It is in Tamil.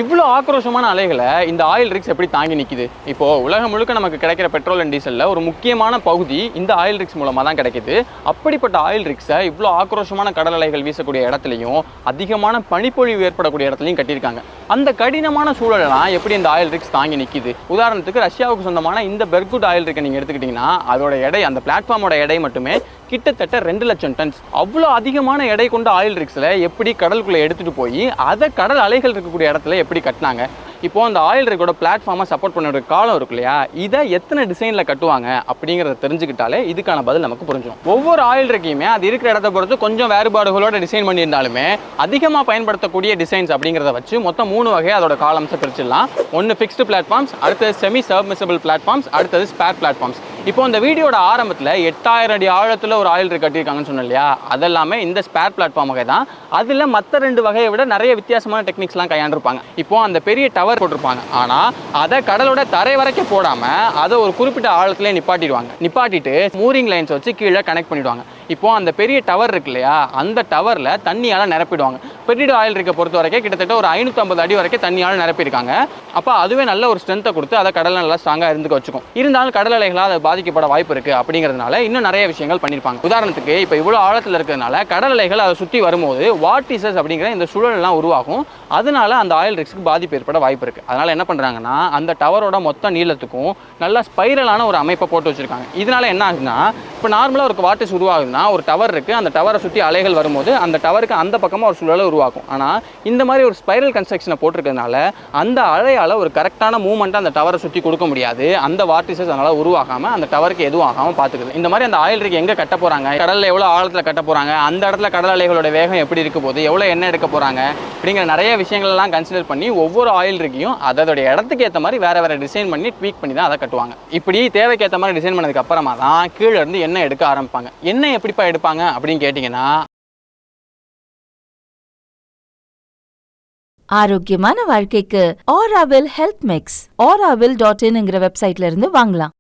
இவ்வளோ ஆக்ரோஷமான அலைகளை இந்த ஆயில் ரிக்ஸ் எப்படி தாங்கி நிற்கிது? இப்போ உலகம் முழுக்க நமக்கு கிடைக்கிற பெட்ரோல் அண்ட் டீசலில் ஒரு முக்கியமான பகுதி இந்த ஆயில் ரிக்ஸ் மூலமாக தான் கிடைக்குது. அப்படிப்பட்ட ஆயில் ரிக்ஸை இவ்வளோ ஆக்ரோஷமான கடல் அலைகள் வீசக்கூடிய இடத்துலையும் அதிகமான பனிப்பொழிவு ஏற்படக்கூடிய இடத்துலையும் கட்டியிருக்காங்க. அந்த கடினமான சூழலாம் எப்படி இந்த ஆயில் ரிக்ஸ் தாங்கி நிற்கிது? உதாரணத்துக்கு ரஷ்யாவுக்கு சொந்தமான இந்த பெர்குட் ஆயில் ரிக்கை நீங்கள் எடுத்துக்கிட்டிங்கன்னா அதோட எடை, அந்த பிளாட்ஃபார்மோட எடை மட்டுமே கிட்டத்தட்ட 2 லட்சம் டன்ஸ். அவ்வளோ அதிகமான எடை கொண்ட ஆயில் ரிக்ஸில் எப்படி கடலுக்குள்ளே எடுத்துகிட்டு போய் அதை கடல் அலைகள் இருக்கக்கூடிய இடத்துல எப்படி கட்டினாங்க? இப்போ அந்த ஆயில் ரிக்கோட பிளாட்ஃபார்மை சப்போர்ட் பண்ண ஒரு காலம் இருக்கு இல்லையா, இதை எத்தனை டிசைனில் கட்டுவாங்க அப்படிங்கிறத தெரிஞ்சுக்கிட்டாலே இதுக்கான பதில் நமக்கு புரிஞ்சிடும். ஒவ்வொரு ஆயில் ரிக்கையுமே அது இருக்கிற இடத்த பொறுத்து கொஞ்சம் வேறுபாடுகளோட டிசைன் பண்ணியிருந்தாலுமே அதிகமாக பயன்படுத்தக்கூடிய டிசைன்ஸ் அப்படிங்கிறத வச்சு மொத்தம் 3 வகை அதோட காலம்ஸை பிரிச்சிடலாம். ஒன்று ஃபிக்ஸ்டு பிளாட்ஃபார்ம்ஸ், அடுத்தது செமி சப்மிசபிள் பிளாட்ஃபார்ம்ஸ், அடுத்தது ஸ்பேர் பிளாட்ஃபார்ம்ஸ். இப்போ இந்த வீடியோட ஆரம்பத்தில் 8000 அடி ஆழத்தில் ஒரு ஆயில் ரிக் கட்டியிருக்காங்கன்னு சொன்னோம் இல்லையா, அதெல்லாமே இந்த ஸ்பேர் பிளாட்ஃபார்ம் வகை தான். அதில் மற்ற 2 வகையை விட நிறைய வித்தியாசமான டெக்னிக்ஸ்லாம் கையாண்டிருப்பாங்க. இப்போ அந்த பெரிய டவர் போட்டிருப்பாங்க, ஆனால் அதை கடலோட தரை வரைக்கும் போடாமல் அதை ஒரு குறிப்பிட்ட ஆழத்திலே நிப்பாட்டிட்டு மூரிங் லைன்ஸ் வச்சு கீழே கனெக்ட் பண்ணிடுவாங்க. இப்போ அந்த பெரிய டவர் இருக்கு இல்லையா, அந்த டவரில் தண்ணியால் நிரப்பிடுவாங்க. பெரிய ஆயில் ரிக்கை பொறுத்த வரைக்கும் கிட்டத்தட்ட ஒரு 550 அடி வரைக்கும் தண்ணியால் நிரப்பியிருக்காங்க. அப்போ அதுவே நல்ல ஒரு ஸ்ட்ரென்த்தை கொடுத்து அதை கடலில் நல்லா ஸ்ட்ராங்காக இருந்துக்க வச்சுக்கும். இருந்தாலும் கடல் அலைகளால் அதை பாதிக்கப்பட வாய்ப்பு இருக்குது. அப்படிங்கிறதுனால இன்னும் நிறைய விஷயங்கள் பண்ணியிருப்பாங்க. உதாரணத்துக்கு இப்போ இவ்வளோ ஆழத்தில் இருக்கிறதுனால கடல் அலைகள் அதை சுற்றி வரும்போது வார்டிசஸ் அப்படிங்கிற இந்த சுழலெல்லாம் உருவாகும். அதனால அந்த ஆயில் ரிக்ஸ்க்கு பாதிப்பு ஏற்பட வாய்ப்பு இருக்குது. அதனால் என்ன பண்ணுறாங்கன்னா அந்த டவரோட மொத்த நீளத்துக்கும் நல்லா ஸ்பைரலான ஒரு அமைப்பை போட்டு வச்சுருக்காங்க. இதனால என்ன ஆகுதுன்னா, இப்போ நார்மலாக ஒரு வார்டிஸ் உருவாகுதுன்னா ஒரு டவர் இருக்குது, அந்த டவரை சுற்றி அலைகள் வரும்போது அந்த டவருக்கு அந்த பக்கமாக ஒரு சுழலை உருவாக்கும். ஆனால் இந்த மாதிரி ஒரு ஸ்பைரல் கன்ஸ்ட்ரக்ஷனை போட்டிருக்கிறதுனால அந்த அலையால் ஒரு கரெக்டான மூவ்மெண்ட்டை அந்த டவரை சுற்றி கொடுக்க முடியாது. அந்த வார்டிசஸ் அதனால் உருவாகாமல் அந்த டவருக்கு எதுவும் ஆகாமல் பார்த்துக்குது. இந்த மாதிரி அந்த ஆயில் ரிக் எங்கே கட்ட போகிறாங்க, கடலில் எவ்வளோ ஆழத்தில் கட்ட போகிறாங்க, அந்த இடத்துல கடல் அலைகளோட வேகம் எப்படி இருக்க போகுது, எவ்வளோ எண்ணெய் எடுக்க போகிறாங்க அப்படிங்கிற நிறைய விஷயங்கள்லாம் கன்சிடர் பண்ணி ஒவ்வொரு ஆயில் ரிக்கையும் அதோடைய இடத்துக்கு ஏற்ற மாதிரி வேறு டிசைன் பண்ணி ட்வீக் பண்ணி தான் அதை கட்டுவாங்க. இப்படி தேவைக்கு ஏற்ற மாதிரி டிசைன் பண்ணதுக்கு அப்புறமா தான் கீழே இருந்து எண்ணெய் எடுக்க ஆரம்பிப்பாங்க. எண்ணெய் எப்படிப்பா எடுப்பாங்க அப்படின்னு கேட்டிங்கன்னா, ஆரோக்கியமான வாழ்க்கைக்கு ஆராவில் ஹெல்த் மிக்ஸ் auravil.in வெப்சைட்ல இருந்து வாங்கலாம்.